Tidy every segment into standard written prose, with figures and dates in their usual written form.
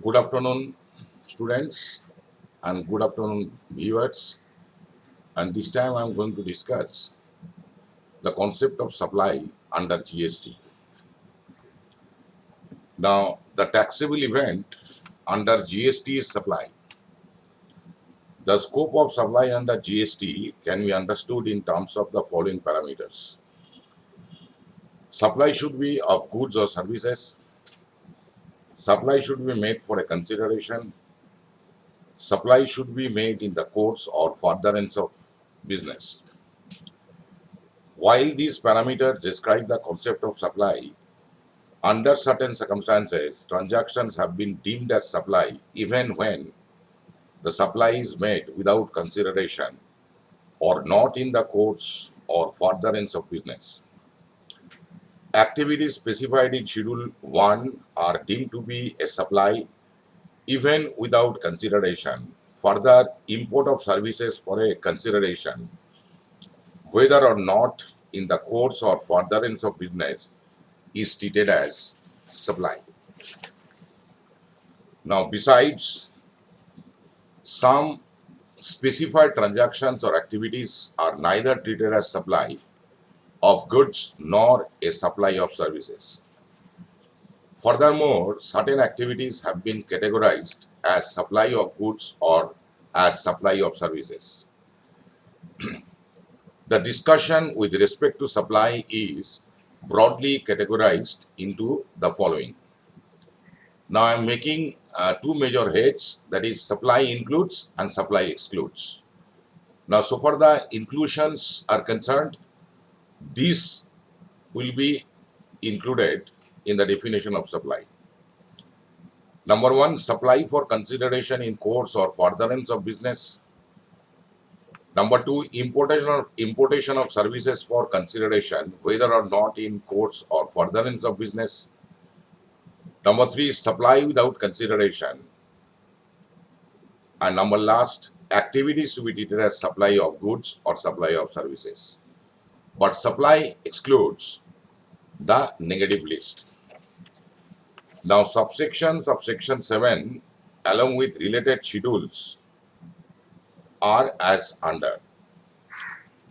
Good afternoon, students, and good afternoon, viewers. And this time I'm going to discuss the concept of supply under GST. Now, the taxable event under GST is supply. The scope of supply under GST can be understood in terms of the following parameters. Supply should be of goods or services. Supply should be made for a consideration. Supply should be made in the course or furtherance of business. While these parameters describe the concept of supply, under certain circumstances, transactions have been deemed as supply even when the supply is made without consideration or not in the course or furtherance of business. Activities specified in Schedule 1 are deemed to be a supply even without consideration. Further, import of services for a consideration, whether or not in the course or furtherance of business, is treated as supply. Now, besides, some specified transactions or activities are neither treated as supply of goods nor a supply of services. Furthermore, certain activities have been categorized as supply of goods or as supply of services. The discussion with respect to supply is broadly categorized into the following. Now I am making two major heads, that is supply includes and supply excludes. Now so far the inclusions are concerned, these will be included in the definition of supply. Number one, supply for consideration in course or furtherance of business. Number two, importation of services for consideration, whether or not in course or furtherance of business. Number three, supply without consideration. And number last, activities to be treated as supply of goods or supply of services. But supply excludes the negative list. Now, subsections of section 7 along with related schedules are as under.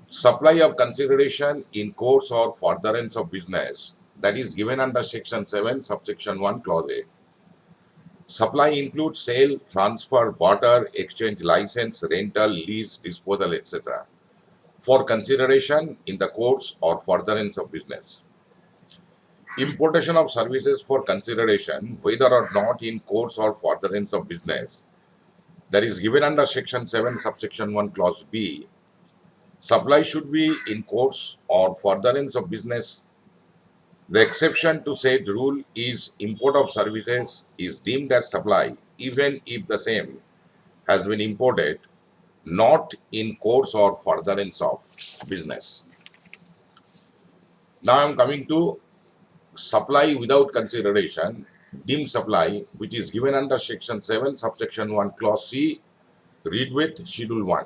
Supply of consideration in course or furtherance of business, that is given under section 7 subsection 1 clause A. Supply includes sale, transfer, barter, exchange, license, rental, lease, disposal, etc. for consideration in the course or furtherance of business. Importation of services for consideration, whether or not in course or furtherance of business, that is given under section 7 subsection 1 clause B. Supply should be in course or furtherance of business. The exception to said rule is import of services is deemed as supply even if the same has been imported not in course or furtherance of business. Now I am coming to supply without consideration, deemed supply, which is given under section 7 subsection 1 clause C, read with schedule 1.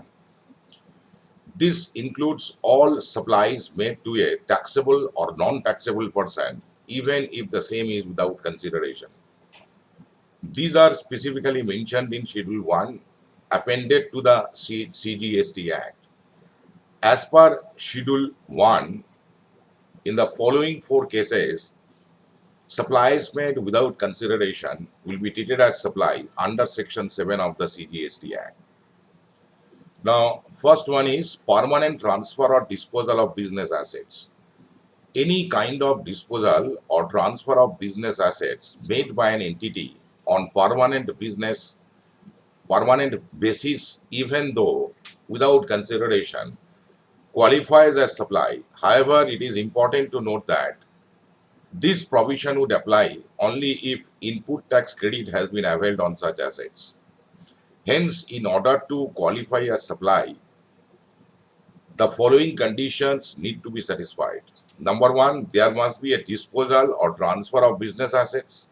This includes all supplies made to a taxable or non-taxable person even if the same is without consideration. These are specifically mentioned in schedule 1 appended to the CGST Act. As per schedule 1, in the following four cases, supplies made without consideration will be treated as supply under section 7 of the CGST Act. Now, first one is permanent transfer or disposal of business assets. Any kind of disposal or transfer of business assets made by an entity on permanent basis, even though without consideration, qualifies as supply. However, it is important to note that this provision would apply only if input tax credit has been availed on such assets. Hence, in order to qualify as supply, the following conditions need to be satisfied. Number one, there must be a disposal or transfer of business assets.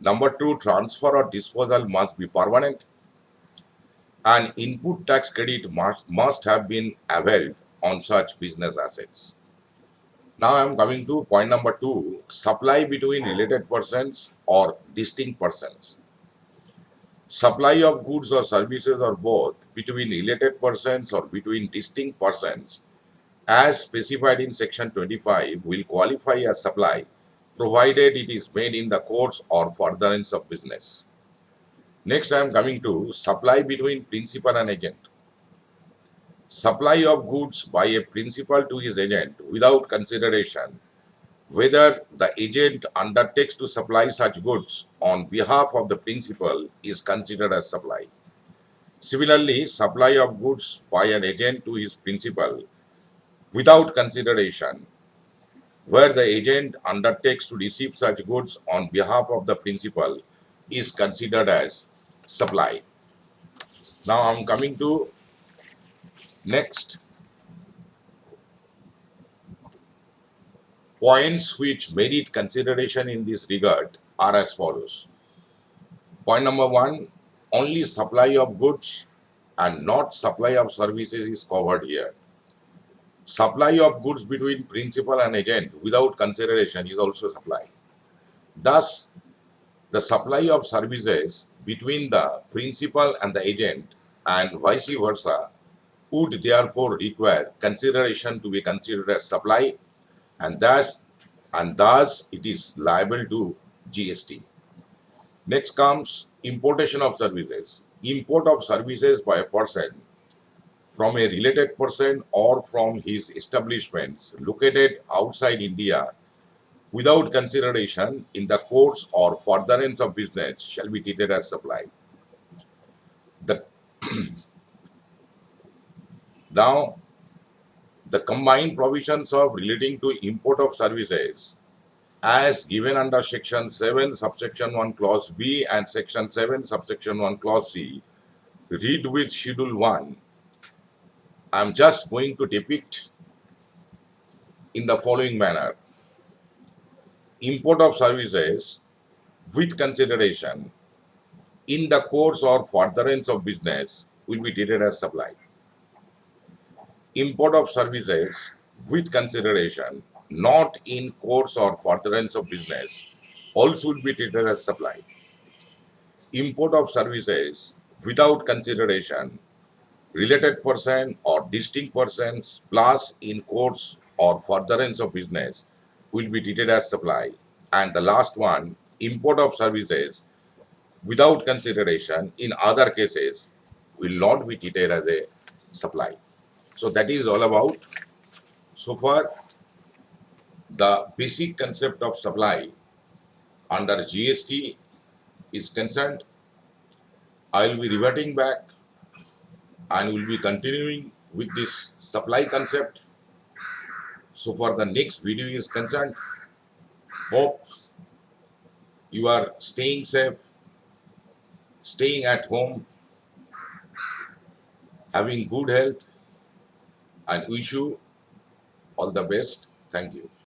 Number two, transfer or disposal must be permanent. And input tax credit must have been availed on such business assets. Now I am coming to point number 2, supply between related persons or distinct persons. Supply of goods or services or both between related persons or between distinct persons as specified in section 25 will qualify as supply provided it is made in the course or furtherance of business. Next I am coming to supply between principal and agent. Supply of goods by a principal to his agent without consideration whether the agent undertakes to supply such goods on behalf of the principal is considered as supply. Similarly, supply of goods by an agent to his principal without consideration where the agent undertakes to receive such goods on behalf of the principal is considered as supply. Now I am coming to next points which merit consideration in this regard are as follows. Point number 1, only supply of goods and not supply of services is covered here. Supply of goods between principal and agent without consideration is also supply. Thus, the supply of services between the principal and the agent and vice versa would therefore require consideration to be considered as supply, and thus it is liable to GST. Next comes importation of services. Import of services by a person from a related person or from his establishments located outside India without consideration in the course or furtherance of business shall be treated as supply. The, now, the combined provisions of relating to import of services as given under section 7 subsection 1 clause B and section 7 subsection 1 clause C read with schedule 1. I am just going to depict in the following manner. Import of services with consideration in the course or furtherance of business will be treated as supply. Import of services with consideration not in course or furtherance of business also will be treated as supply. Import of services without consideration, related person or distinct persons plus in course or furtherance of business will be treated as supply. And the last one, import of services without consideration in other cases will not be treated as a supply. So that is all about. So far, the basic concept of supply under GST is concerned. I will be reverting back and will be continuing with this supply concept. So for the next video is concerned, hope you are staying safe, staying at home, having good health, and wish you all the best. Thank you.